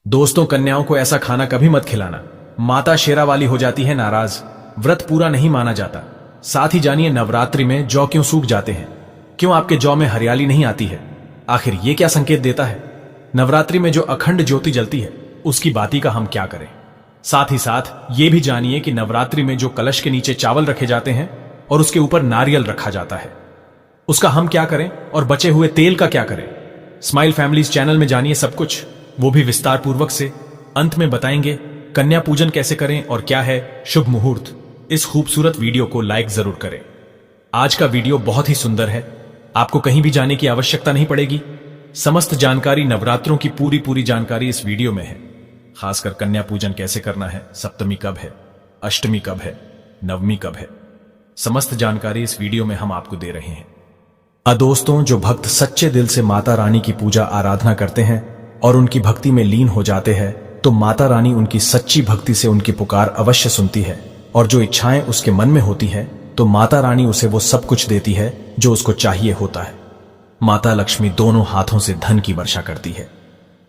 दोस्तों, कन्याओं को ऐसा खाना कभी मत खिलाना। माता शेरावाली हो जाती है नाराज, व्रत पूरा नहीं माना जाता। साथ ही जानिए नवरात्रि में जौ क्यों सूख जाते हैं, क्यों आपके जौ में हरियाली नहीं आती है। आखिर ये क्या संकेत देता है। नवरात्रि में जो अखंड ज्योति जलती है उसकी बाती का हम क्या करें। साथ ही साथ ये भी जानिए कि नवरात्रि में जो कलश के नीचे चावल रखे जाते हैं और उसके ऊपर नारियल रखा जाता है, उसका हम क्या करें और बचे हुए तेल का क्या करें। स्माइल फैमिलीज चैनल में जानिए सब कुछ, वो भी विस्तार पूर्वक से। अंत में बताएंगे कन्या पूजन कैसे करें और क्या है शुभ मुहूर्त। इस खूबसूरत वीडियो को लाइक जरूर करें। आज का वीडियो बहुत ही सुंदर है, आपको कहीं भी जाने की आवश्यकता नहीं पड़ेगी। समस्त जानकारी, नवरात्रों की पूरी जानकारी इस वीडियो में है। खासकर कन्या पूजन कैसे करना है, सप्तमी कब है, अष्टमी कब है, नवमी कब है, समस्त जानकारी इस वीडियो में हम आपको दे रहे हैं। दोस्तों, जो भक्त सच्चे दिल से माता रानी की पूजा आराधना करते हैं और उनकी भक्ति में लीन हो जाते हैं, तो माता रानी उनकी सच्ची भक्ति से उनकी पुकार अवश्य सुनती है और जो इच्छाएं उसके मन में होती है तो माता रानी उसे वो सब कुछ देती है जो उसको चाहिए होता है। माता लक्ष्मी दोनों हाथों से धन की वर्षा करती है।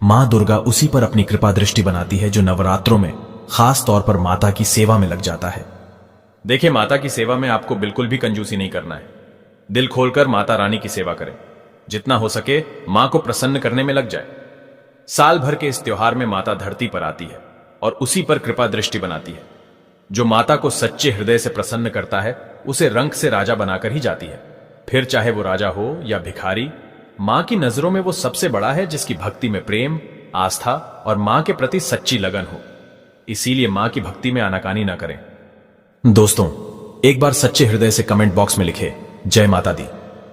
मां दुर्गा उसी पर अपनी कृपा दृष्टि बनाती है जो नवरात्रों में खास तौर पर माता की सेवा में लग जाता है। देखिए, माता की सेवा में आपको बिल्कुल भी कंजूसी नहीं करना है। दिल खोलकर माता रानी की सेवा करें, जितना हो सके मां को प्रसन्न करने में लग जाए। साल भर के इस त्योहार में माता धरती पर आती है और उसी पर कृपा दृष्टि बनाती है। जो माता को सच्चे हृदय से प्रसन्न करता है उसे रंक से राजा बनाकर ही जाती है। फिर चाहे वो राजा हो या भिखारी, मां की नजरों में वो सबसे बड़ा है जिसकी भक्ति में प्रेम, आस्था और मां के प्रति सच्ची लगन हो। इसीलिए मां की भक्ति में आनाकानी ना करें। दोस्तों, एक बार सच्चे हृदय से कमेंट बॉक्स में लिखे जय माता दी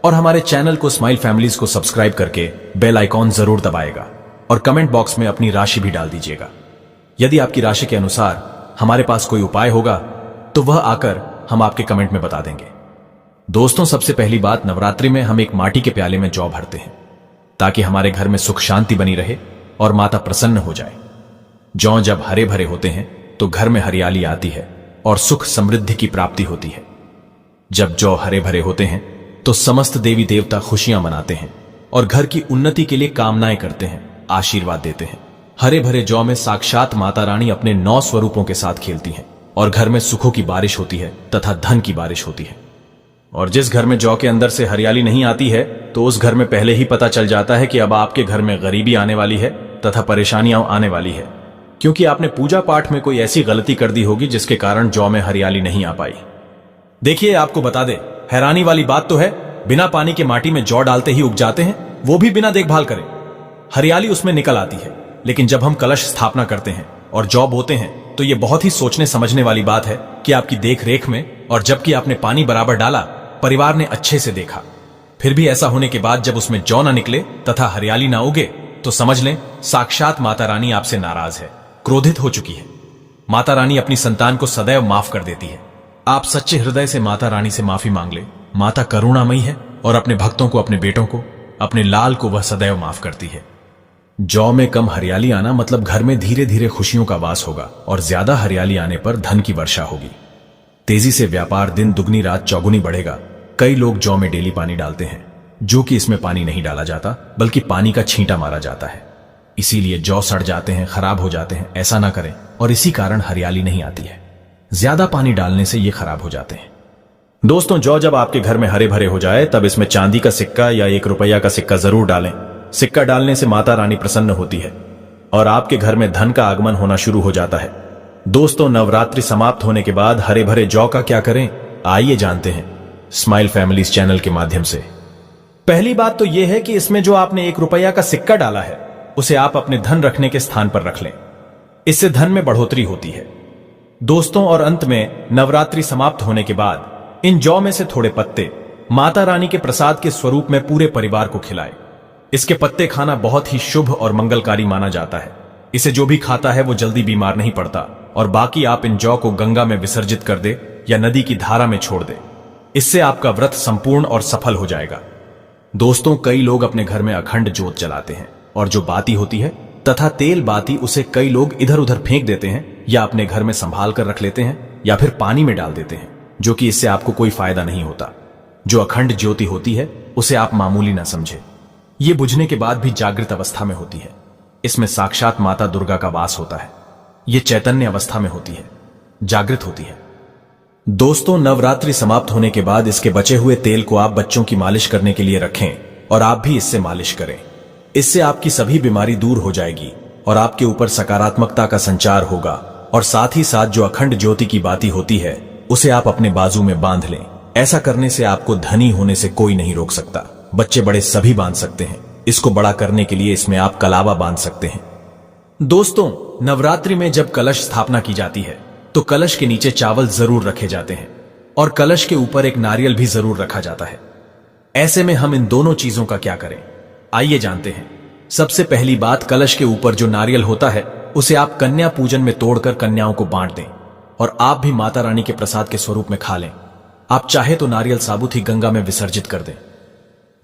और हमारे चैनल को स्माइल फैमिलीज को सब्सक्राइब करके बेल आइकॉन जरूर दबाएगा और कमेंट बॉक्स में अपनी राशि भी डाल दीजिएगा। यदि आपकी राशि के अनुसार हमारे पास कोई उपाय होगा तो वह आकर हम आपके कमेंट में बता देंगे। दोस्तों, सबसे पहली बात, नवरात्रि में हम एक माटी के प्याले में जौ भरते हैं ताकि हमारे घर में सुख शांति बनी रहे और माता प्रसन्न हो जाए। जौ जब हरे भरे होते हैं तो घर में हरियाली आती है और सुख समृद्धि की प्राप्ति होती है। जब जौ हरे भरे होते हैं तो समस्त देवी देवता खुशियां मनाते हैं और घर की उन्नति के लिए कामनाएं करते हैं, आशीर्वाद देते हैं। हरे भरे जौ में साक्षात माता रानी अपने 9 स्वरूपों के साथ खेलती हैं और घर में सुखों की बारिश होती है तथा धन की बारिश होती है। और जिस घर में जौ के अंदर से हरियाली नहीं आती है तो उस घर में पहले ही पता चल जाता है कि अब आपके घर में गरीबी आने वाली है तथा परेशानियां आने वाली है, क्योंकि आपने पूजा पाठ में कोई ऐसी गलती कर दी होगी जिसके कारण जौ में हरियाली नहीं आ पाई। देखिए, आपको बता दे, हैरानी वाली बात तो है, बिना पानी के माटी में जौ डालते ही उग जाते हैं, वो भी बिना देखभाल करे। हरियाली उसमें निकल आती है, लेकिन जब हम कलश स्थापना करते हैं और जौ बोते हैं तो यह बहुत ही सोचने समझने वाली बात है कि आपकी देख रेख में और जबकि आपने पानी बराबर डाला, परिवार ने अच्छे से देखा, फिर भी ऐसा होने के बाद जब उसमें जौ ना निकले तथा हरियाली ना उगे तो समझ लें साक्षात माता रानी आपसे नाराज है, क्रोधित हो चुकी है। माता रानी अपनी संतान को सदैव माफ कर देती है। आप सच्चे हृदय से माता रानी से माफी मांग ले। माता करुणामयी है और अपने भक्तों को, अपने बेटों को, अपने लाल को वह सदैव माफ करती है। जौ में कम हरियाली आना मतलब घर में धीरे धीरे खुशियों का वास होगा और ज्यादा हरियाली आने पर धन की वर्षा होगी। तेजी से व्यापार दिन दुगनी रात चौगुनी बढ़ेगा। कई लोग जौ में डेली पानी डालते हैं, जो कि इसमें पानी नहीं डाला जाता बल्कि पानी का छींटा मारा जाता है। इसीलिए जौ सड़ जाते हैं, खराब हो जाते हैं। ऐसा ना करें और इसी कारण हरियाली नहीं आती है। ज्यादा पानी डालने से ये खराब हो जाते हैं। दोस्तों, जौ जब आपके घर में हरे भरे हो जाए तब इसमें चांदी का सिक्का या 1 रुपया का सिक्का जरूर डालें। सिक्का डालने से माता रानी प्रसन्न होती है और आपके घर में धन का आगमन होना शुरू हो जाता है। दोस्तों, नवरात्रि समाप्त होने के बाद हरे भरे जौ का क्या करें, आइए जानते हैं स्माइल फैमिलीज चैनल के माध्यम से। पहली बात तो यह है कि इसमें जो आपने 1 रुपया का सिक्का डाला है उसे आप अपने धन रखने के स्थान पर रख लें। इससे धन में बढ़ोतरी होती है। दोस्तों, और अंत में नवरात्रि समाप्त होने के बाद इन जौ में से थोड़े पत्ते माता रानी के प्रसाद के स्वरूप में पूरे परिवार को खिलाएं। इसके पत्ते खाना बहुत ही शुभ और मंगलकारी माना जाता है। इसे जो भी खाता है वो जल्दी बीमार नहीं पड़ता। और बाकी आप इन जौ को गंगा में विसर्जित कर दे या नदी की धारा में छोड़ दे। इससे आपका व्रत संपूर्ण और सफल हो जाएगा। दोस्तों, कई लोग अपने घर में अखंड ज्योत जलाते हैं और जो बाती होती है तथा तेल बाती, उसे कई लोग इधर उधर फेंक देते हैं या अपने घर में संभाल कर रख लेते हैं या फिर पानी में डाल देते हैं, जो कि इससे आपको कोई फायदा नहीं होता। जो अखंड ज्योति होती है उसे आप मामूली ना समझे। ये बुझने के बाद भी जागृत अवस्था में होती है। इसमें साक्षात माता दुर्गा का वास होता है। ये चैतन्य अवस्था में होती है, जागृत होती है। दोस्तों, नवरात्रि समाप्त होने के बाद इसके बचे हुए तेल को आप बच्चों की मालिश करने के लिए रखें और आप भी इससे मालिश करें। इससे आपकी सभी बीमारी दूर हो जाएगी और आपके ऊपर सकारात्मकता का संचार होगा। और साथ ही साथ जो अखंड ज्योति की बाती होती है उसे आप अपने बाजू में बांध लें। ऐसा करने से आपको धनी होने से कोई नहीं रोक सकता। बच्चे बड़े सभी बांध सकते हैं। इसको बड़ा करने के लिए इसमें आप कलावा बांध सकते हैं। दोस्तों, नवरात्रि में जब कलश स्थापना की जाती है तो कलश के नीचे चावल जरूर रखे जाते हैं और कलश के ऊपर एक नारियल भी जरूर रखा जाता है। ऐसे में हम इन दोनों चीजों का क्या करें, आइए जानते हैं। सबसे पहली बात, कलश के ऊपर जो नारियल होता है उसे आप कन्या पूजन में तोड़कर कन्याओं को बांट दें और आप भी माता रानी के प्रसाद के स्वरूप में खा लें। आप चाहे तो नारियल साबुत ही गंगा में विसर्जित कर दें।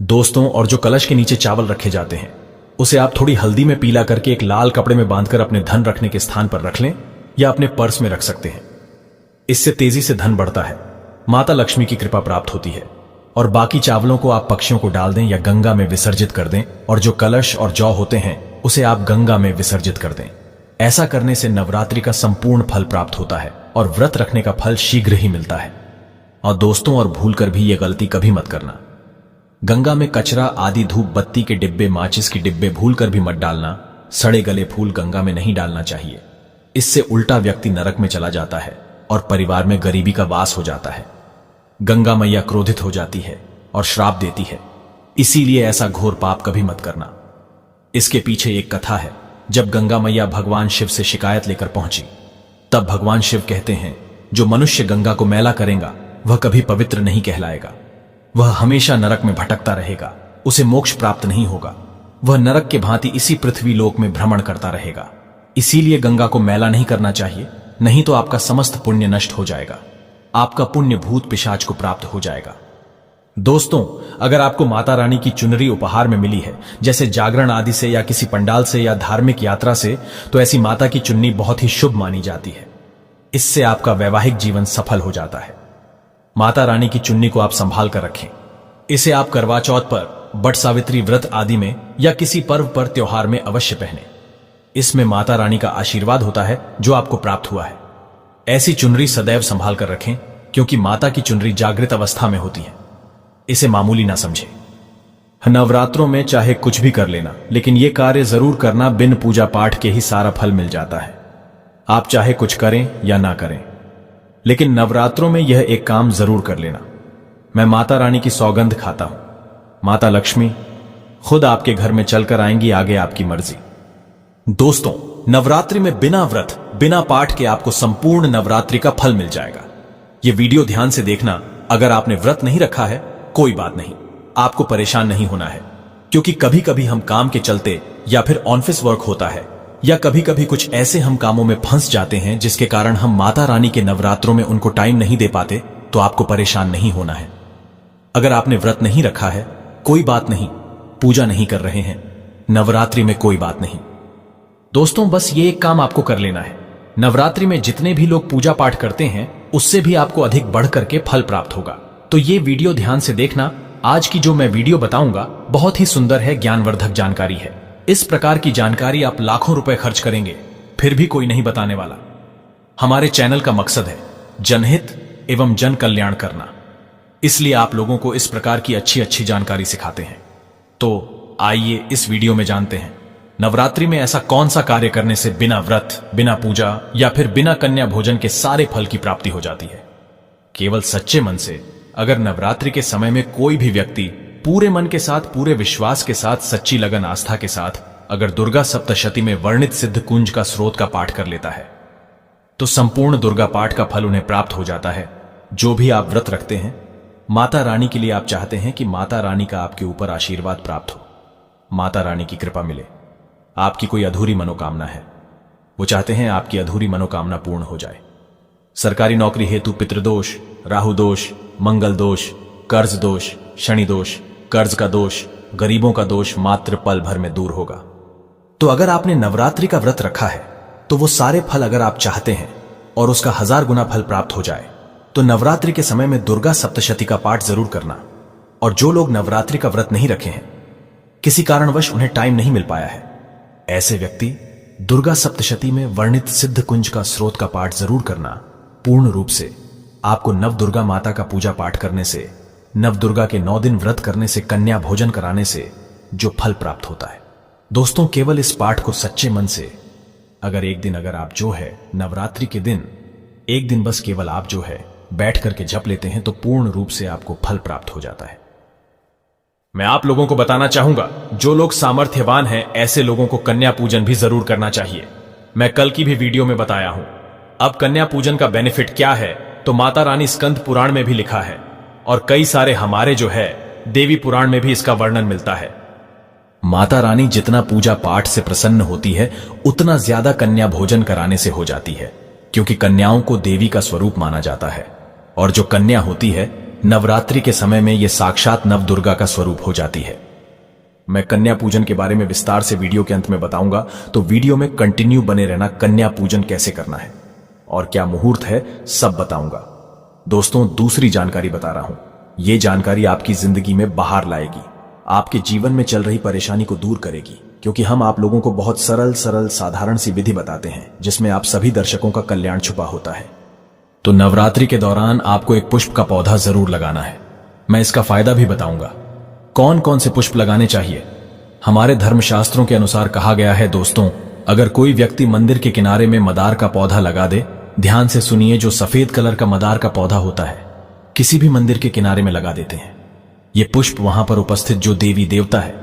दोस्तों, और जो कलश के नीचे चावल रखे जाते हैं उसे आप थोड़ी हल्दी में पीला करके एक लाल कपड़े में बांधकर अपने धन रखने के स्थान पर रख लें या अपने पर्स में रख सकते हैं। इससे तेजी से धन बढ़ता है, माता लक्ष्मी की कृपा प्राप्त होती है। और बाकी चावलों को आप पक्षियों को डाल दें या गंगा में विसर्जित कर दें और जो कलश और जौ होते हैं उसे आप गंगा में विसर्जित कर दें। ऐसा करने से नवरात्रि का संपूर्ण फल प्राप्त होता है और व्रत रखने का फल शीघ्र ही मिलता है। और दोस्तों, और भूलकर भी यह गलती कभी मत करना। गंगा में कचरा आदि, धूप बत्ती के डिब्बे, माचिस के डिब्बे भूलकर भी मत डालना। सड़े गले फूल गंगा में नहीं डालना चाहिए। इससे उल्टा व्यक्ति नरक में चला जाता है और परिवार में गरीबी का वास हो जाता है। गंगा मैया क्रोधित हो जाती है और श्राप देती है। इसीलिए ऐसा घोर पाप कभी मत करना। इसके पीछे एक कथा है। जब गंगा मैया भगवान शिव से शिकायत लेकर पहुंची तब भगवान शिव कहते हैं, जो मनुष्य गंगा को मैला करेगा वह कभी पवित्र नहीं कहलाएगा। वह हमेशा नरक में भटकता रहेगा, उसे मोक्ष प्राप्त नहीं होगा। वह नरक के भांति इसी पृथ्वी लोक में भ्रमण करता रहेगा। इसीलिए गंगा को मैला नहीं करना चाहिए, नहीं तो आपका समस्त पुण्य नष्ट हो जाएगा। आपका पुण्य भूत पिशाच को प्राप्त हो जाएगा। दोस्तों, अगर आपको माता रानी की चुनरी उपहार में मिली है, जैसे जागरण आदि से या किसी पंडाल से या धार्मिक यात्रा से, तो ऐसी माता की चुन्नी बहुत ही शुभ मानी जाती है। इससे आपका वैवाहिक जीवन सफल हो जाता है। माता रानी की चुन्नी को आप संभाल कर रखें। इसे आप करवा चौथ पर, बट सावित्री व्रत आदि में या किसी पर्व पर, त्योहार में अवश्य पहने। इसमें माता रानी का आशीर्वाद होता है जो आपको प्राप्त हुआ है। ऐसी चुनरी सदैव संभाल कर रखें, क्योंकि माता की चुनरी जागृत अवस्था में होती है। इसे मामूली ना समझें। नवरात्रों में चाहे कुछ भी कर लेना, लेकिन यह कार्य जरूर करना, बिन पूजा पाठ के ही सारा फल मिल जाता है। आप चाहे कुछ करें या ना करें, लेकिन नवरात्रों में यह एक काम जरूर कर लेना। मैं माता रानी की सौगंध खाता हूं, माता लक्ष्मी खुद आपके घर में चलकर आएंगी, आगे आपकी मर्जी। दोस्तों, नवरात्रि में बिना व्रत, बिना पाठ के आपको संपूर्ण नवरात्रि का फल मिल जाएगा। यह वीडियो ध्यान से देखना। अगर आपने व्रत नहीं रखा है, कोई बात नहीं, आपको परेशान नहीं होना है, क्योंकि कभी कभी हम काम के चलते या फिर ऑफिस वर्क होता है या कभी कभी कुछ ऐसे हम कामों में फंस जाते हैं जिसके कारण हम माता रानी के नवरात्रों में उनको टाइम नहीं दे पाते। तो आपको परेशान नहीं होना है। अगर आपने व्रत नहीं रखा है, कोई बात नहीं, पूजा नहीं कर रहे हैं, नवरात्रि में कोई बात नहीं। दोस्तों, बस ये एक काम आपको कर लेना है। नवरात्रि में जितने भी लोग पूजा पाठ करते हैं उससे भी आपको अधिक बढ़ करके फल प्राप्त होगा। तो ये वीडियो ध्यान से देखना। आज की जो मैं वीडियो बताऊंगा बहुत ही सुंदर है, ज्ञानवर्धक जानकारी है। इस प्रकार की जानकारी आप लाखों रुपए खर्च करेंगे फिर भी कोई नहीं बताने वाला। हमारे चैनल का मकसद है जनहित एवं जन कल्याण करना, इसलिए आप लोगों को इस प्रकार की अच्छी अच्छी जानकारी सिखाते हैं। तो आइए इस वीडियो में जानते हैं, नवरात्रि में ऐसा कौन सा कार्य करने से बिना व्रत, बिना पूजा या फिर बिना कन्या भोजन के सारे फल की प्राप्ति हो जाती है। केवल सच्चे मन से अगर नवरात्रि के समय में कोई भी व्यक्ति पूरे मन के साथ, पूरे विश्वास के साथ, सच्ची लगन आस्था के साथ अगर दुर्गा सप्तशती में वर्णित सिद्ध कुंज का स्रोत का पाठ कर लेता है तो संपूर्ण दुर्गा पाठ का फल उन्हें प्राप्त हो जाता है। जो भी आप व्रत रखते हैं, माता रानी के लिए आप चाहते हैं कि माता रानी का आपके ऊपर आशीर्वाद प्राप्त हो, माता रानी की कृपा मिले। आपकी कोई अधूरी मनोकामना है, वो चाहते हैं आपकी अधूरी मनोकामना पूर्ण हो जाए। सरकारी नौकरी हेतु पितृदोष, राहु दोष, मंगल दोष, कर्ज दोष, शनि दोष, कर्ज का दोष, गरीबों का दोष मात्र पल भर में दूर होगा। तो अगर आपने नवरात्रि का व्रत रखा है तो वो सारे फल अगर आप चाहते हैं और उसका 1000 गुना फल प्राप्त हो जाए तो नवरात्रि के समय में दुर्गा सप्तशती का पाठ जरूर करना। और जो लोग नवरात्रि का व्रत नहीं रखे हैं, किसी कारणवश उन्हें टाइम नहीं मिल पाया है, ऐसे व्यक्ति दुर्गा सप्तशती में वर्णित सिद्ध कुंज का स्रोत का पाठ जरूर करना। पूर्ण रूप से आपको नव दुर्गा माता का पूजा पाठ करने से, नव दुर्गा के 9 दिन व्रत करने से, कन्या भोजन कराने से जो फल प्राप्त होता है। दोस्तों, केवल इस पाठ को सच्चे मन से अगर आप जो है नवरात्रि के दिन एक दिन बस केवल आप जो है बैठ करके जप लेते हैं तो पूर्ण रूप से आपको फल प्राप्त हो जाता है। मैं आप लोगों को बताना चाहूंगा, जो लोग सामर्थ्यवान हैं ऐसे लोगों को कन्या पूजन भी जरूर करना चाहिए। मैं कल की भी वीडियो में बताया हूं। अब कन्या पूजन का बेनिफिट क्या है तो माता रानी स्कंद पुराण में भी लिखा है और कई सारे हमारे जो है देवी पुराण में भी इसका वर्णन मिलता है। माता रानी जितना पूजा पाठ से प्रसन्न होती है उतना ज्यादा कन्या भोजन कराने से हो जाती है, क्योंकि कन्याओं को देवी का स्वरूप माना जाता है और जो कन्या होती है नवरात्रि के समय में यह साक्षात नव दुर्गा का स्वरूप हो जाती है। मैं कन्या पूजन के बारे में विस्तार से वीडियो के अंत में बताऊंगा, तो वीडियो में कंटिन्यू बने रहना। कन्या पूजन कैसे करना है और क्या मुहूर्त है सब बताऊंगा। दोस्तों, दूसरी जानकारी बता रहा हूं, यह जानकारी आपकी जिंदगी में बाहर लाएगी, आपके जीवन में चल रही परेशानी को दूर करेगी, क्योंकि हम आप लोगों को बहुत सरल साधारण सी विधि बताते हैं जिसमें आप सभी दर्शकों का कल्याण छुपा होता है। तो नवरात्रि के दौरान आपको एक पुष्प का पौधा जरूर लगाना है। मैं इसका फायदा भी बताऊंगा। कौन कौन से पुष्प लगाने चाहिए? हमारे धर्मशास्त्रों के अनुसार कहा गया है दोस्तों, अगर कोई व्यक्ति मंदिर के किनारे में मदार का पौधा लगा दे, ध्यान से सुनिए, जो सफेद कलर का मदार का पौधा होता है किसी भी मंदिर के किनारे में लगा देते हैं। ये पुष्प वहां पर उपस्थित जो देवी देवता है,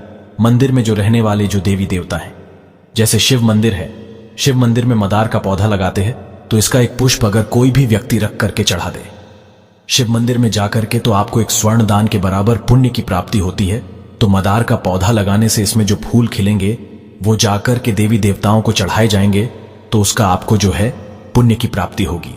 मंदिर में जो रहने वाले जो देवी देवता हैं, जैसे शिव मंदिर है, शिव मंदिर में मदार का पौधा लगाते हैं, तो इसका एक पुष्प अगर कोई भी व्यक्ति रख करके चढ़ा दे शिव मंदिर में जाकर के, तो आपको एक स्वर्ण दान के बराबर पुण्य की प्राप्ति होती है। तो मदार का पौधा लगाने से इसमें जो फूल खिलेंगे वो जाकर के देवी देवताओं को चढ़ाए जाएंगे, तो उसका आपको जो है पुण्य की प्राप्ति होगी।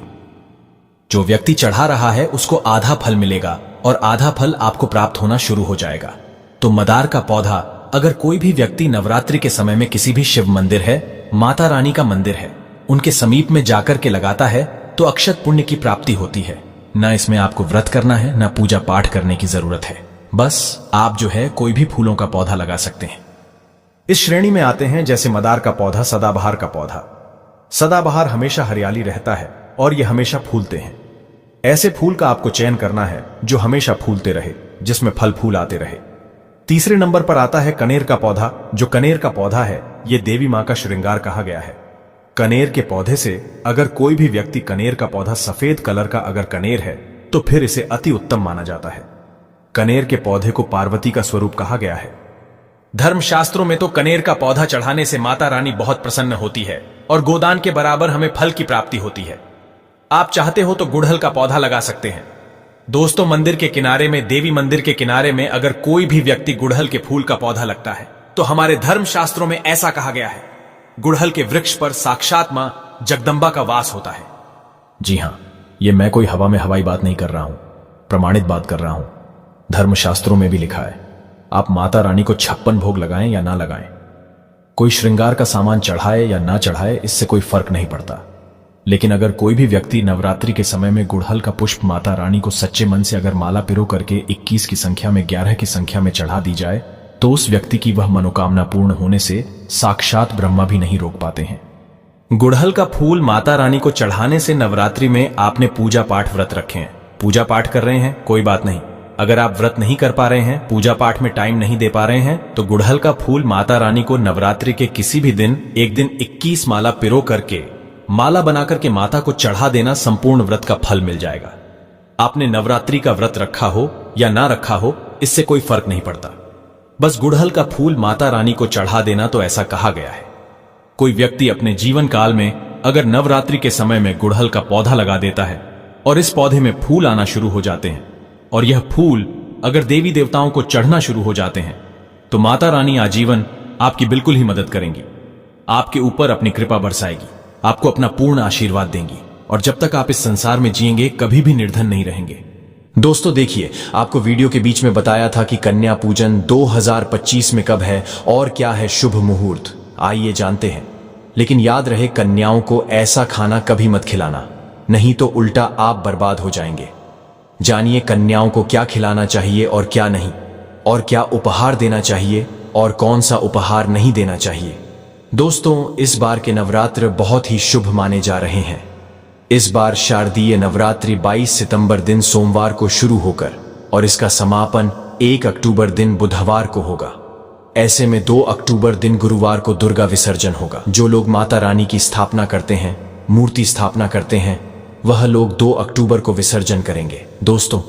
जो व्यक्ति चढ़ा रहा है उसको आधा फल मिलेगा और आधा फल आपको प्राप्त होना शुरू हो जाएगा। तो मदार का पौधा अगर कोई भी व्यक्ति नवरात्रि के समय में किसी भी शिव मंदिर है, माता रानी का मंदिर है, उनके समीप में जाकर के लगाता है तो अक्षत पुण्य की प्राप्ति होती है। ना इसमें आपको व्रत करना है, ना पूजा पाठ करने की जरूरत है, बस आप जो है कोई भी फूलों का पौधा लगा सकते हैं। इस श्रेणी में आते हैं जैसे मदार का पौधा, सदाबहार का पौधा। सदाबहार हमेशा हरियाली रहता है और ये हमेशा फूलते हैं। ऐसे फूल का आपको चयन करना है जो हमेशा फूलते रहे, जिसमें फल फूल आते रहे। तीसरे नंबर पर आता है कनेर का पौधा। जो कनेर का पौधा है यह देवी मां का श्रृंगार कहा गया है। कनेर के पौधे से अगर कोई भी व्यक्ति, कनेर का पौधा सफेद कलर का अगर कनेर है तो फिर इसे अति उत्तम माना जाता है। कनेर के पौधे को पार्वती का स्वरूप कहा गया है। धर्मशास्त्रों में तो कनेर का पौधा चढ़ाने से माता रानी बहुत प्रसन्न होती है और गोदान के बराबर हमें फल की प्राप्ति होती है। आप चाहते हो तो गुड़हल का पौधा लगा सकते हैं। दोस्तों, मंदिर के किनारे में, देवी मंदिर के किनारे में अगर कोई भी व्यक्ति गुड़हल के फूल का पौधा लगता है तो हमारे धर्मशास्त्रों में ऐसा कहा गया है, गुड़हल के वृक्ष पर साक्षात मां जगदंबा का वास होता है। जी हां, यह मैं कोई हवा में हवाई बात नहीं कर रहा हूं, प्रमाणित बात कर रहा हूं। धर्मशास्त्रों में भी लिखा है, आप माता रानी को 56 भोग लगाएं या ना लगाएं, कोई श्रृंगार का सामान चढ़ाए या ना चढ़ाए, इससे कोई फर्क नहीं पड़ता। लेकिन अगर कोई भी व्यक्ति नवरात्रि के समय में गुड़हल का पुष्प माता रानी को सच्चे मन से अगर माला पिरो करके 21 की संख्या में, 11 की संख्या में चढ़ा दी जाए, तो उस व्यक्ति की वह मनोकामना पूर्ण होने से साक्षात ब्रह्मा भी नहीं रोक पाते हैं। गुड़हल का फूल माता रानी को चढ़ाने से नवरात्रि में आपने पूजा पाठ व्रत रखे हैं, पूजा पाठ कर रहे हैं, कोई बात नहीं। अगर आप व्रत नहीं कर पा रहे हैं, पूजा पाठ में टाइम नहीं दे पा रहे हैं, तो गुड़हल का फूल माता रानी को नवरात्रि के किसी भी दिन, एक दिन 21 माला पिरो करके, माला बनाकर के माता को चढ़ा देना, संपूर्ण व्रत का फल मिल जाएगा। आपने नवरात्रि का व्रत रखा हो या ना रखा हो, इससे कोई फर्क नहीं पड़ता। बस गुड़हल का फूल माता रानी को चढ़ा देना, तो ऐसा कहा गया है। कोई व्यक्ति अपने जीवन काल में अगर नवरात्रि के समय में गुड़हल का पौधा लगा देता है और इस पौधे में फूल आना शुरू हो जाते हैं और यह फूल अगर देवी देवताओं को चढ़ना शुरू हो जाते हैं, तो माता रानी आजीवन आपकी बिल्कुल ही मदद करेंगी, आपके ऊपर अपनी कृपा बरसाएगी, आपको अपना पूर्ण आशीर्वाद देंगी और जब तक आप इस संसार में जिएंगे कभी भी निर्धन नहीं रहेंगे। दोस्तों देखिए, आपको वीडियो के बीच में बताया था कि कन्या पूजन 2025 में कब है और क्या है शुभ मुहूर्त, आइए जानते हैं। लेकिन याद रहे, कन्याओं को ऐसा खाना कभी मत खिलाना, नहीं तो उल्टा आप बर्बाद हो जाएंगे। जानिए कन्याओं को क्या खिलाना चाहिए और क्या नहीं, और क्या उपहार देना चाहिए और कौन सा उपहार नहीं देना चाहिए। दोस्तों, इस बार के नवरात्र बहुत ही शुभ माने जा रहे हैं। इस बार शारदीय नवरात्रि 22 सितंबर दिन सोमवार को शुरू होकर और इसका समापन 1 अक्टूबर दिन बुधवार को होगा। ऐसे में 2 अक्टूबर दिन गुरुवार को दुर्गा विसर्जन होगा। जो लोग माता रानी की स्थापना करते हैं, मूर्ति स्थापना करते हैं, वह लोग 2 अक्टूबर को विसर्जन करेंगे। दोस्तों,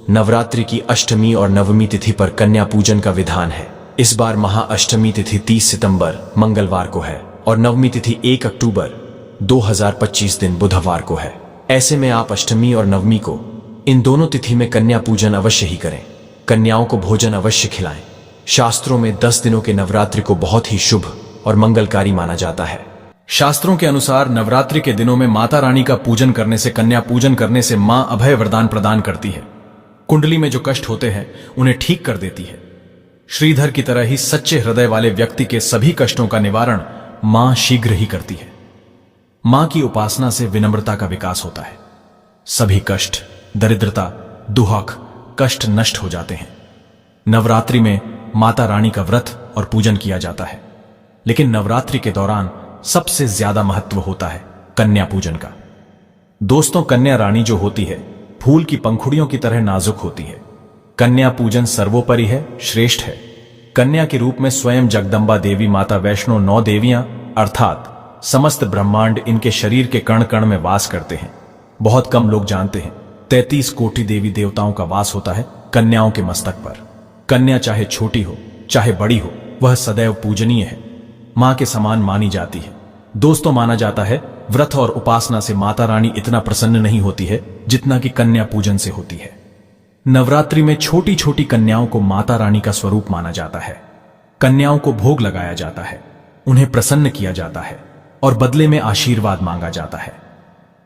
नवरात्रि की अष्टमी और नवमी तिथि पर कन्या पूजन का विधान है। इस बार महाअष्टमी तिथि 30 सितंबर मंगलवार को है और नवमी तिथि 1 अक्टूबर 2025 दिन बुधवार को है। ऐसे में आप अष्टमी और नवमी को इन दोनों तिथि में कन्या पूजन अवश्य ही करें। कन्याओं को भोजन अवश्य खिलाएं। शास्त्रों में 10 दिनों के नवरात्रि को बहुत ही शुभ और मंगलकारी माना जाता है। शास्त्रों के अनुसार नवरात्रि के दिनों में माता रानी का पूजन करने से, कन्या पूजन करने से मां अभय वरदान प्रदान करती है। कुंडली में जो कष्ट होते हैं उन्हें ठीक कर देती है। श्रीधर की तरह ही सच्चे हृदय वाले व्यक्ति के सभी कष्टों का निवारण मां शीघ्र ही करती है। मां की उपासना से विनम्रता का विकास होता है। सभी कष्ट, दरिद्रता, दुहक, कष्ट नष्ट हो जाते हैं। नवरात्रि में माता रानी का व्रत और पूजन किया जाता है, लेकिन नवरात्रि के दौरान सबसे ज्यादा महत्व होता है कन्या पूजन का। दोस्तों, कन्या रानी जो होती है फूल की पंखुड़ियों की तरह नाजुक होती है। कन्या पूजन सर्वोपरि है, श्रेष्ठ है। कन्या के रूप में स्वयं जगदम्बा देवी, माता वैष्णो, 9 देवियां अर्थात समस्त ब्रह्मांड इनके शरीर के कण कण में वास करते हैं। बहुत कम लोग जानते हैं 33 कोटि देवी देवताओं का वास होता है कन्याओं के मस्तक पर। कन्या चाहे छोटी हो चाहे बड़ी हो, वह सदैव पूजनीय है, मां के समान मानी जाती है। दोस्तों, माना जाता है व्रत और उपासना से माता रानी इतना प्रसन्न नहीं होती है जितना कि कन्या पूजन से होती है। नवरात्रि में छोटी छोटी कन्याओं को माता रानी का स्वरूप माना जाता है। कन्याओं को भोग लगाया जाता है, उन्हें प्रसन्न किया जाता है और बदले में आशीर्वाद मांगा जाता है।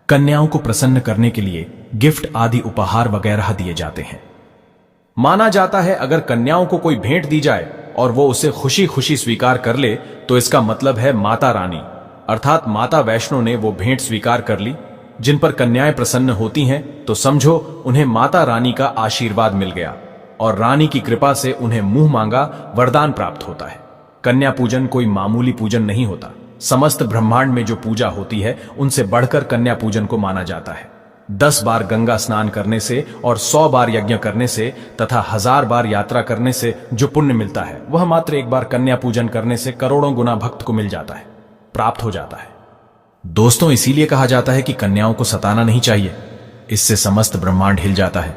कन्याओं को प्रसन्न करने के लिए गिफ्ट आदि उपहार वगैरह दिए जाते हैं। माना जाता है अगर कन्याओं को कोई भेंट दी जाए और वो उसे खुशी खुशी स्वीकार कर ले तो इसका मतलब है माता रानी अर्थात माता वैष्णो ने वो भेंट स्वीकार कर ली। जिन पर कन्याएं प्रसन्न होती हैं तो समझो उन्हें माता रानी का आशीर्वाद मिल गया और रानी की कृपा से उन्हें मुंह मांगा वरदान प्राप्त होता है। कन्या पूजन कोई मामूली पूजन नहीं होता। समस्त ब्रह्मांड में जो पूजा होती है उनसे बढ़कर कन्या पूजन को माना जाता है। 10 बार गंगा स्नान करने से और 100 बार यज्ञ करने से तथा 1000 बार यात्रा करने से जो पुण्य मिलता है वह मात्र एक बार कन्या पूजन करने से करोड़ों गुना भक्त को मिल जाता है, प्राप्त हो जाता है। दोस्तों, इसीलिए कहा जाता है कि कन्याओं को सताना नहीं चाहिए, इससे समस्त ब्रह्मांड हिल जाता है।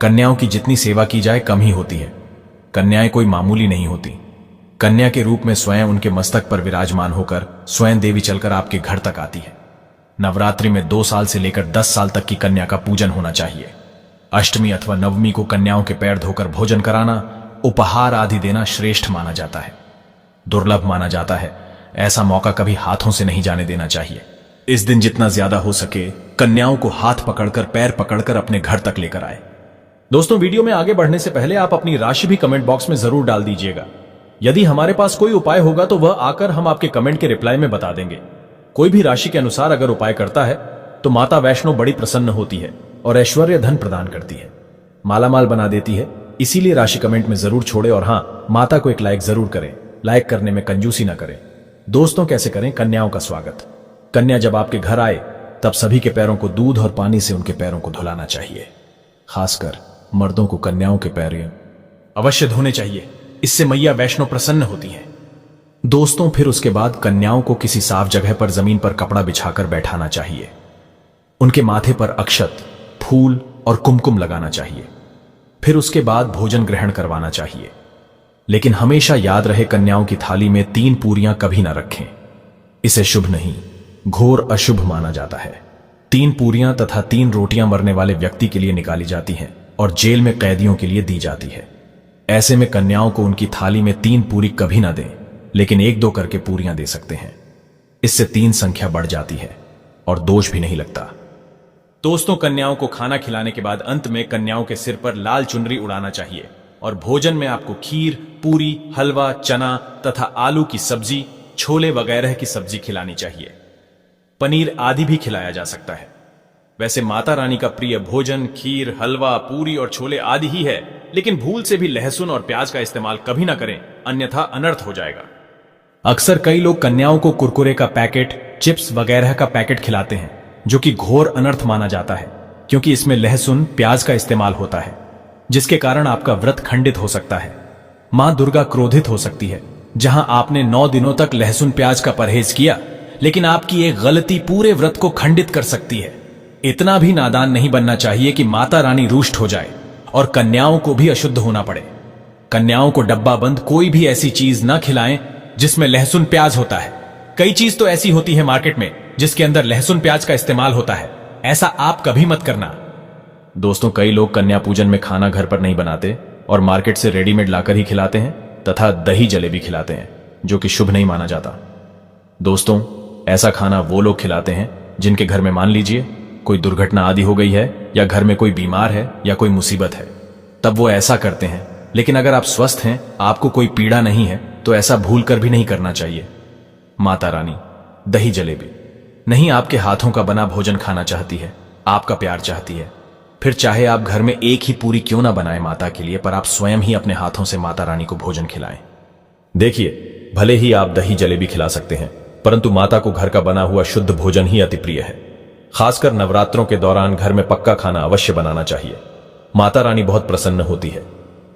कन्याओं की जितनी सेवा की जाए कम ही होती है। कन्याएं कोई मामूली नहीं होती। कन्या के रूप में स्वयं उनके मस्तक पर विराजमान होकर स्वयं देवी चलकर आपके घर तक आती है। नवरात्रि में 2 साल से लेकर 10 साल तक की कन्या का पूजन होना चाहिए। अष्टमी अथवा नवमी को कन्याओं के पैर धोकर भोजन कराना, उपहार आदि देना श्रेष्ठ माना जाता है, दुर्लभ माना जाता है। ऐसा मौका कभी हाथों से नहीं जाने देना चाहिए। इस दिन जितना ज्यादा हो सके कन्याओं को हाथ पकड़कर, पैर पकड़कर अपने घर तक लेकर आए। दोस्तों, वीडियो में आगे बढ़ने से पहले आप अपनी राशि भी कमेंट बॉक्स में जरूर डाल दीजिएगा। यदि हमारे पास कोई उपाय होगा तो वह आकर हम आपके कमेंट के रिप्लाई में बता देंगे। कोई भी राशि के अनुसार अगर उपाय करता है तो माता वैष्णो बड़ी प्रसन्न होती है और ऐश्वर्य धन प्रदान करती है, मालामाल बना देती है। इसीलिए राशि कमेंट में जरूर छोड़े और हां, माता को एक लाइक जरूर करें। लाइक करने में कंजूसी ना करें। दोस्तों, कैसे करें कन्याओं का स्वागत? कन्या जब आपके घर आए तब सभी के पैरों को दूध और पानी से उनके पैरों को धुलाना चाहिए। खासकर मर्दों को कन्याओं के पैर अवश्य धोने चाहिए, इससे मैया वैष्णो प्रसन्न होती है। दोस्तों, फिर उसके बाद कन्याओं को किसी साफ जगह पर जमीन पर कपड़ा बिछाकर बैठाना चाहिए। उनके माथे पर अक्षत, फूल और कुमकुम लगाना चाहिए। फिर उसके बाद भोजन ग्रहण करवाना चाहिए। लेकिन हमेशा याद रहे, कन्याओं की थाली में 3 पूरियां कभी ना रखें। इसे शुभ नहीं, घोर अशुभ माना जाता है। 3 पूरियां तथा 3 रोटियां मरने वाले व्यक्ति के लिए निकाली जाती हैं और जेल में कैदियों के लिए दी जाती है। ऐसे में कन्याओं को उनकी थाली में 3 पूरी कभी ना दें, लेकिन 1-2 करके पूरियां दे सकते हैं। इससे 3 संख्या बढ़ जाती है और दोष भी नहीं लगता। दोस्तों, कन्याओं को खाना खिलाने के बाद अंत में कन्याओं के सिर पर लाल चुनरी उड़ाना चाहिए और भोजन में आपको खीर, पूरी, हलवा, चना तथा आलू की सब्जी, छोले वगैरह की सब्जी खिलानी चाहिए। पनीर आदि भी खिलाया जा सकता है। वैसे माता रानी का प्रिय भोजन खीर, हलवा, पूरी और छोले आदि ही है, लेकिन भूल से भी लहसुन और प्याज का इस्तेमाल कभी ना करें, अन्यथा अनर्थ हो जाएगा। अक्सर कई लोग कन्याओं को कुरकुरे का पैकेट, चिप्स वगैरह का पैकेट खिलाते हैं, जो कि घोर अनर्थ माना जाता है, क्योंकि इसमें लहसुन प्याज का इस्तेमाल होता है, जिसके कारण आपका व्रत खंडित हो सकता है। मां दुर्गा क्रोधित हो सकती है। जहां आपने 9 दिनों तक लहसुन प्याज का परहेज किया, लेकिन आपकी एक गलती पूरे व्रत को खंडित कर सकती है। इतना भी नादान नहीं बनना चाहिए कि माता रानी रुष्ट हो जाए और कन्याओं को भी अशुद्ध होना पड़े। कन्याओं को डब्बा बंद कोई भी ऐसी चीज न खिलाएं जिसमें लहसुन प्याज होता है। कई चीज तो ऐसी होती है मार्केट में जिसके अंदर लहसुन प्याज का इस्तेमाल होता है, ऐसा आप कभी मत करना। दोस्तों, कई लोग कन्या पूजन में खाना घर पर नहीं बनाते और मार्केट से रेडीमेड लाकर ही खिलाते हैं तथा दही जलेबी खिलाते हैं, जो कि शुभ नहीं माना जाता। दोस्तों, ऐसा खाना वो लोग खिलाते हैं जिनके घर में मान लीजिए कोई दुर्घटना आदि हो गई है या घर में कोई बीमार है या कोई मुसीबत है, तब वो ऐसा करते हैं। लेकिन अगर आप स्वस्थ हैं, आपको कोई पीड़ा नहीं है, तो ऐसा भूल कर भी नहीं करना चाहिए। माता रानी दही जलेबी नहीं, आपके हाथों का बना भोजन खाना चाहती है, आपका प्यार चाहती है। फिर चाहे आप घर में एक ही पूरी क्यों ना बनाएं माता के लिए, पर आप स्वयं ही अपने हाथों से माता रानी को भोजन खिलाएं। देखिए, भले ही आप दही जलेबी खिला सकते हैं, परंतु माता को घर का बना हुआ शुद्ध भोजन ही अति प्रिय है। खासकर नवरात्रों के दौरान घर में पक्का खाना अवश्य बनाना चाहिए। माता रानी बहुत प्रसन्न होती है।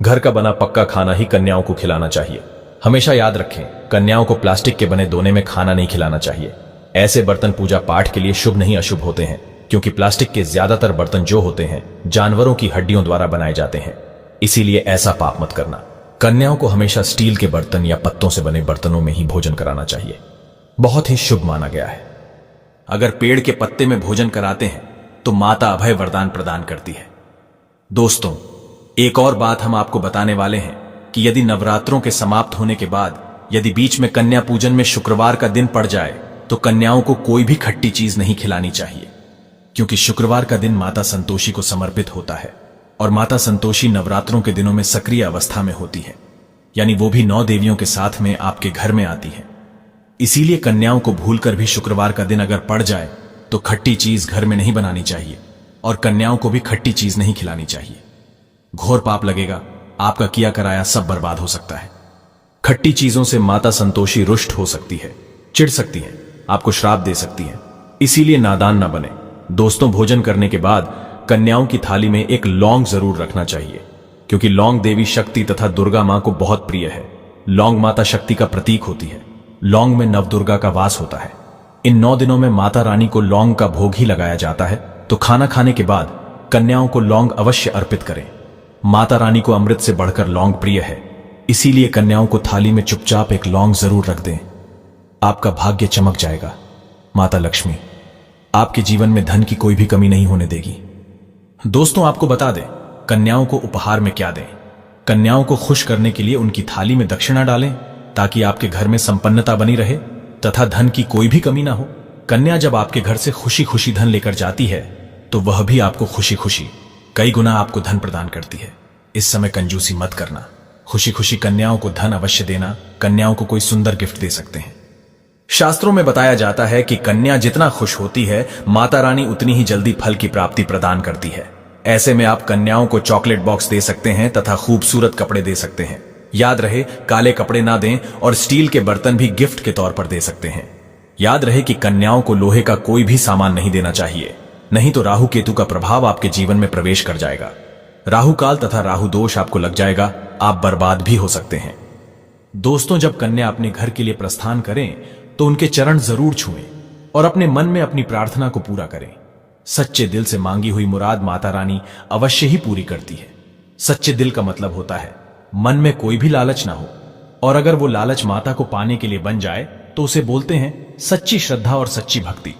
घर का बना पक्का खाना ही कन्याओं को खिलाना चाहिए। हमेशा याद रखें, कन्याओं को प्लास्टिक के बने दोने में खाना नहीं खिलाना चाहिए। ऐसे बर्तन पूजा पाठ के लिए शुभ नहीं अशुभ होते हैं, क्योंकि प्लास्टिक के ज्यादातर बर्तन जो होते हैं जानवरों की हड्डियों द्वारा बनाए जाते हैं। इसीलिए ऐसा पाप मत करना। कन्याओं को हमेशा स्टील के बर्तन या पत्तों से बने बर्तनों में ही भोजन कराना चाहिए, बहुत ही शुभ माना गया है। अगर पेड़ के पत्ते में भोजन कराते हैं तो माता अभय वरदान प्रदान करती है। दोस्तों, एक और बात हम आपको बताने वाले हैं कि यदि नवरात्रों के समाप्त होने के बाद यदि बीच में कन्या पूजन में शुक्रवार का दिन पड़ जाए तो कन्याओं को कोई भी खट्टी चीज नहीं खिलानी चाहिए, क्योंकि शुक्रवार का दिन माता संतोषी को समर्पित होता है और माता संतोषी नवरात्रों के दिनों में सक्रिय अवस्था में होती है, यानी वो भी 9 देवियों के साथ में आपके घर में आती है। इसीलिए कन्याओं को भूलकर भी शुक्रवार का दिन अगर पड़ जाए तो खट्टी चीज घर में नहीं बनानी चाहिए और कन्याओं को भी खट्टी चीज नहीं खिलानी चाहिए। घोर पाप लगेगा, आपका किया कराया सब बर्बाद हो सकता है। खट्टी चीजों से माता संतोषी रुष्ट हो सकती है, चिढ़ सकती है, आपको श्राप दे सकती है। इसीलिए नादान ना बने। दोस्तों, भोजन करने के बाद कन्याओं की थाली में एक लौंग जरूर रखना चाहिए, क्योंकि लौंग देवी शक्ति तथा दुर्गा मां को बहुत प्रिय है। लौंग माता शक्ति का प्रतीक होती है। लौंग में नवदुर्गा का वास होता है। इन 9 दिनों में माता रानी को लौंग का भोग ही लगाया जाता है, तो खाना खाने के बाद कन्याओं को लौंग अवश्य अर्पित करें। माता रानी को अमृत से बढ़कर लौंग प्रिय है, इसीलिए कन्याओं को थाली में चुपचाप एक लौंग जरूर रख दें। आपका भाग्य चमक जाएगा। माता लक्ष्मी आपके जीवन में धन की कोई भी कमी नहीं होने देगी। दोस्तों, आपको बता दें, कन्याओं को उपहार में क्या दें। कन्याओं को खुश करने के लिए उनकी थाली में दक्षिणा डालें, ताकि आपके घर में संपन्नता बनी रहे तथा धन की कोई भी कमी ना हो। कन्या जब आपके घर से खुशी खुशी धन लेकर जाती है तो वह भी आपको खुशी खुशी कई गुना आपको धन प्रदान करती है। इस समय कंजूसी मत करना। खुशी खुशी कन्याओं को धन अवश्य देना। कन्याओं को कोई सुंदर गिफ्ट दे सकते हैं। शास्त्रों में बताया जाता है कि कन्या जितना खुश होती है, माता रानी उतनी ही जल्दी फल की प्राप्ति प्रदान करती है। ऐसे में आप कन्याओं को चॉकलेट बॉक्स दे सकते हैं तथा खूबसूरत कपड़े दे सकते हैं। याद रहे, काले कपड़े ना दें और स्टील के बर्तन भी गिफ्ट के तौर पर दे सकते हैं। याद रहे कि कन्याओं को लोहे का कोई भी सामान नहीं देना चाहिए, नहीं तो राहु केतु का प्रभाव आपके जीवन में प्रवेश कर जाएगा। राहु काल तथा राहु दोष आपको लग जाएगा, आप बर्बाद भी हो सकते हैं। दोस्तों, जब कन्या अपने घर के लिए प्रस्थान करें तो उनके चरण जरूर छुएं और अपने मन में अपनी प्रार्थना को पूरा करें। सच्चे दिल से मांगी हुई मुराद माता रानी अवश्य ही पूरी करती है। सच्चे दिल का मतलब होता है मन में कोई भी लालच ना हो, और अगर वो लालच माता को पाने के लिए बन जाए तो उसे बोलते हैं सच्ची श्रद्धा और सच्ची भक्ति।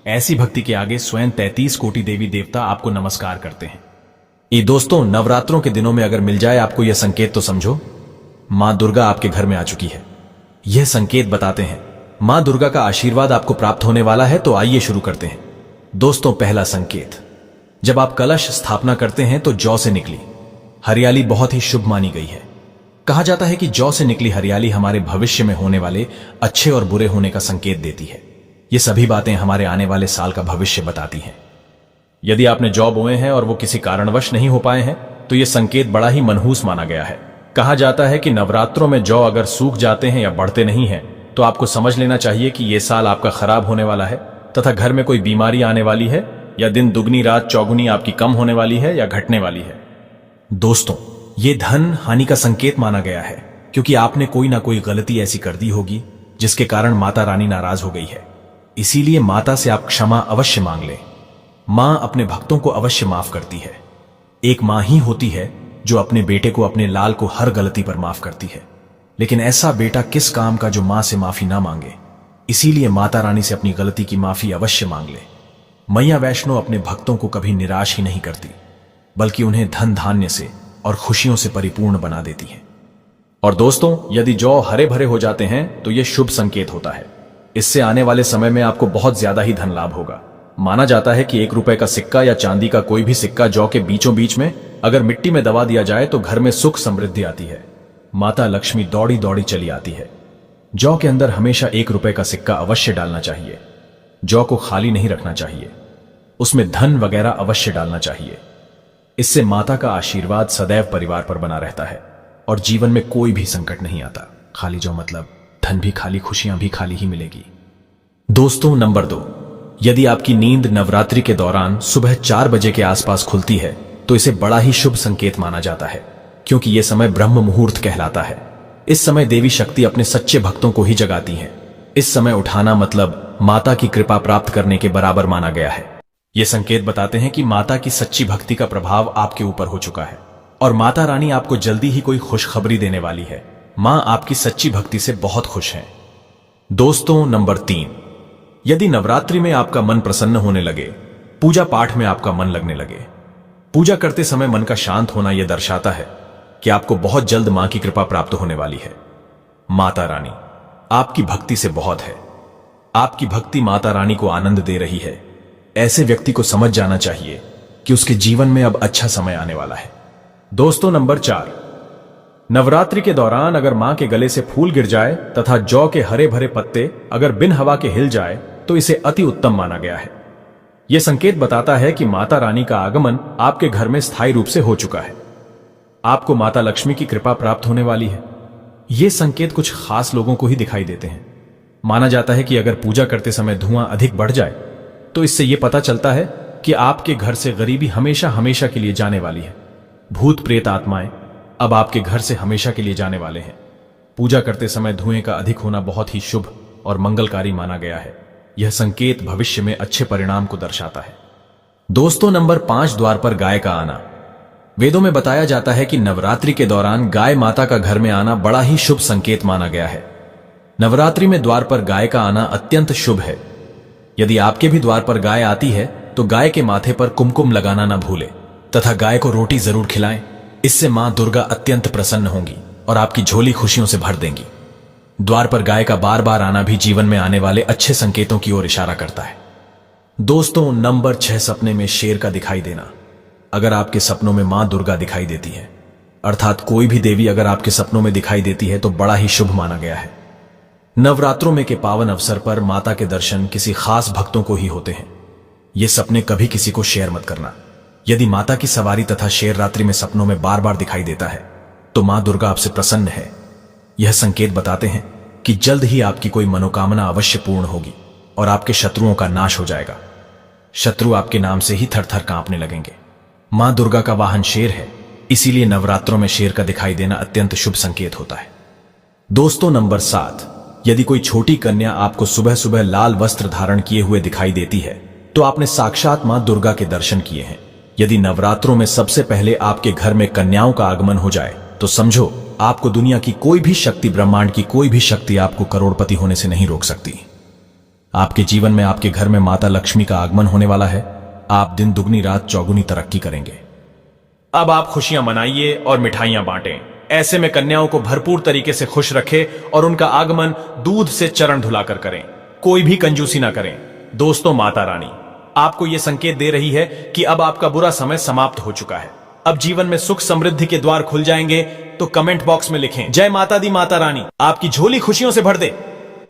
ऐसी भक्ति के आगे स्वयं 33 कोटि देवी देवता आपको नमस्कार करते हैं। ये दोस्तों, नवरात्रों के दिनों में अगर मिल जाए आपको यह संकेत, तो समझो मां दुर्गा आपके घर में आ चुकी है। यह संकेत बताते हैं मां दुर्गा का आशीर्वाद आपको प्राप्त होने वाला है। तो आइए शुरू करते हैं। दोस्तों, पहला संकेत, जब आप कलश स्थापना करते हैं तो जौ से निकली हरियाली बहुत ही शुभ मानी गई है। कहा जाता है कि जौ से निकली हरियाली हमारे भविष्य में होने वाले अच्छे और बुरे होने का संकेत देती है। ये सभी बातें हमारे आने वाले साल का भविष्य बताती हैं। यदि आपने जौ बोए हैं और वो किसी कारणवश नहीं हो पाए हैं तो ये संकेत बड़ा ही मनहूस माना गया है। कहा जाता है कि नवरात्रों में जौ अगर सूख जाते हैं या बढ़ते नहीं हैं तो आपको समझ लेना चाहिए कि यह साल आपका खराब होने वाला है तथा घर में कोई बीमारी आने वाली है, या दिन दुगनी रात चौगुनी आपकी कम होने वाली है या घटने वाली है। दोस्तों, ये धन हानि का संकेत माना गया है, क्योंकि आपने कोई ना कोई गलती ऐसी कर दी होगी जिसके कारण माता रानी नाराज हो गई है। इसीलिए माता से आप क्षमा अवश्य मांग लें। मां अपने भक्तों को अवश्य माफ करती है। एक मां ही होती है जो अपने बेटे को, अपने लाल को हर गलती पर माफ करती है। लेकिन ऐसा बेटा किस काम का जो मां से माफी ना मांगे। इसीलिए माता रानी से अपनी गलती की माफी अवश्य मांग ले। मैया वैष्णो अपने भक्तों को कभी निराश ही नहीं करती, बल्कि उन्हें धन धान्य से और खुशियों से परिपूर्ण बना देती है। और दोस्तों, यदि जौ हरे भरे हो जाते हैं तो यह शुभ संकेत होता है। इससे आने वाले समय में आपको बहुत ज्यादा ही धन लाभ होगा। माना जाता है कि 1 रुपए का सिक्का या चांदी का कोई भी सिक्का जौ के बीचों बीच में अगर मिट्टी में दबा दिया जाए तो घर में सुख समृद्धि आती है। माता लक्ष्मी दौड़ी दौड़ी चली आती है। जौ के अंदर हमेशा 1 रुपए का सिक्का अवश्य डालना चाहिए। जौ को खाली नहीं रखना चाहिए, उसमें धन वगैरह अवश्य डालना चाहिए। इससे माता का आशीर्वाद सदैव परिवार पर बना रहता है और जीवन में कोई भी संकट नहीं आता। खाली जौ मतलब धन भी खाली, खुशियां भी खाली ही मिलेगी। दोस्तों, नंबर 2, यदि आपकी नींद नवरात्रि के दौरान सुबह 4 बजे के आसपास खुलती है तो इसे बड़ा ही शुभ संकेत माना जाता है, क्योंकि यह समय ब्रह्म मुहूर्त कहलाता है। इस समय देवी शक्ति अपने सच्चे भक्तों को ही जगाती हैं। इस समय उठाना मतलब माता की कृपा प्राप्त करने के बराबर माना गया है। ये संकेत बताते हैं कि माता की सच्ची भक्ति का प्रभाव आपके ऊपर हो चुका है और माता रानी आपको जल्दी ही कोई खुशखबरी देने वाली है। मां आपकी सच्ची भक्ति से बहुत खुश हैं। दोस्तों, नंबर 3, यदि नवरात्रि में आपका मन प्रसन्न होने लगे, पूजा पाठ में आपका मन लगने लगे, पूजा करते समय मन का शांत होना यह दर्शाता है कि आपको बहुत जल्द मां की कृपा प्राप्त होने वाली है। माता रानी आपकी भक्ति से बहुत है। आपकी भक्ति माता रानी को आनंद दे रही है। ऐसे व्यक्ति को समझ जाना चाहिए कि उसके जीवन में अब अच्छा समय आने वाला है। दोस्तों, नंबर 4, नवरात्रि के दौरान अगर मां के गले से फूल गिर जाए तथा जौ के हरे भरे पत्ते अगर बिन हवा के हिल जाए तो इसे अति उत्तम माना गया है। यह संकेत बताता है कि माता रानी का आगमन आपके घर में स्थायी रूप से हो चुका है। आपको माता लक्ष्मी की कृपा प्राप्त होने वाली है। ये संकेत कुछ खास लोगों को ही दिखाई देते हैं। माना जाता है कि अगर पूजा करते समय धुआं अधिक बढ़ जाए तो इससे यह पता चलता है कि आपके घर से गरीबी हमेशा हमेशा के लिए जाने वाली है। भूत प्रेत आत्माएं अब आपके घर से हमेशा के लिए जाने वाले हैं। पूजा करते समय धुएं का अधिक होना बहुत ही शुभ और मंगलकारी माना गया है। यह संकेत भविष्य में अच्छे परिणाम को दर्शाता है। दोस्तों, नंबर 5, द्वार पर गाय का आना। वेदों में बताया जाता है कि नवरात्रि के दौरान गाय माता का घर में आना बड़ा ही शुभ संकेत माना गया है। नवरात्रि में द्वार पर गाय का आना अत्यंत शुभ है। यदि आपके भी द्वार पर गाय आती है तो गाय के माथे पर कुमकुम लगाना ना भूले तथा गाय को रोटी जरूर खिलाएं। इससे मां दुर्गा अत्यंत प्रसन्न होंगी और आपकी झोली खुशियों से भर देंगी। द्वार पर गाय का बार बार आना भी जीवन में आने वाले अच्छे संकेतों की ओर इशारा करता है। दोस्तों, नंबर 6, सपने में शेर का दिखाई देना। अगर आपके सपनों में मां दुर्गा दिखाई देती है, अर्थात कोई भी देवी अगर आपके सपनों में दिखाई देती है तो बड़ा ही शुभ माना गया है। नवरात्रों में के पावन अवसर पर माता के दर्शन किसी खास भक्तों को ही होते हैं। ये सपने कभी किसी को शेयर मत करना। यदि माता की सवारी तथा शेर रात्रि में सपनों में बार बार दिखाई देता है तो मां दुर्गा आपसे प्रसन्न है। यह संकेत बताते हैं कि जल्द ही आपकी कोई मनोकामना अवश्य पूर्ण होगी और आपके शत्रुओं का नाश हो जाएगा। शत्रु आपके नाम से ही थर थर कांपने लगेंगे। मां दुर्गा का वाहन शेर है, इसीलिए नवरात्रों में शेर का दिखाई देना अत्यंत शुभ संकेत होता है। दोस्तों, नंबर 7, यदि कोई छोटी कन्या आपको सुबह सुबह लाल वस्त्र धारण किए हुए दिखाई देती है तो आपने साक्षात मां दुर्गा के दर्शन किए हैं। यदि नवरात्रों में सबसे पहले आपके घर में कन्याओं का आगमन हो जाए तो समझो आपको दुनिया की कोई भी शक्ति, ब्रह्मांड की कोई भी शक्ति आपको करोड़पति होने से नहीं रोक सकती। आपके जीवन में आपके घर में माता लक्ष्मी का आगमन होने वाला है। आप दिन दुगनी रात चौगुनी तरक्की करेंगे। अब आप खुशियां मनाइए और मिठाइयां बांटें। ऐसे में कन्याओं को भरपूर तरीके से खुश रखें और उनका आगमन दूध से चरण धुलाकर करें। कोई भी कंजूसी ना करें। दोस्तों, माता रानी आपको यह संकेत दे रही है कि अब आपका बुरा समय समाप्त हो चुका है। अब जीवन में सुख समृद्धि के द्वार खुल जाएंगे। तो कमेंट बॉक्स में लिखें, जय माता दी माता रानी आपकी झोली खुशियों से भर दे।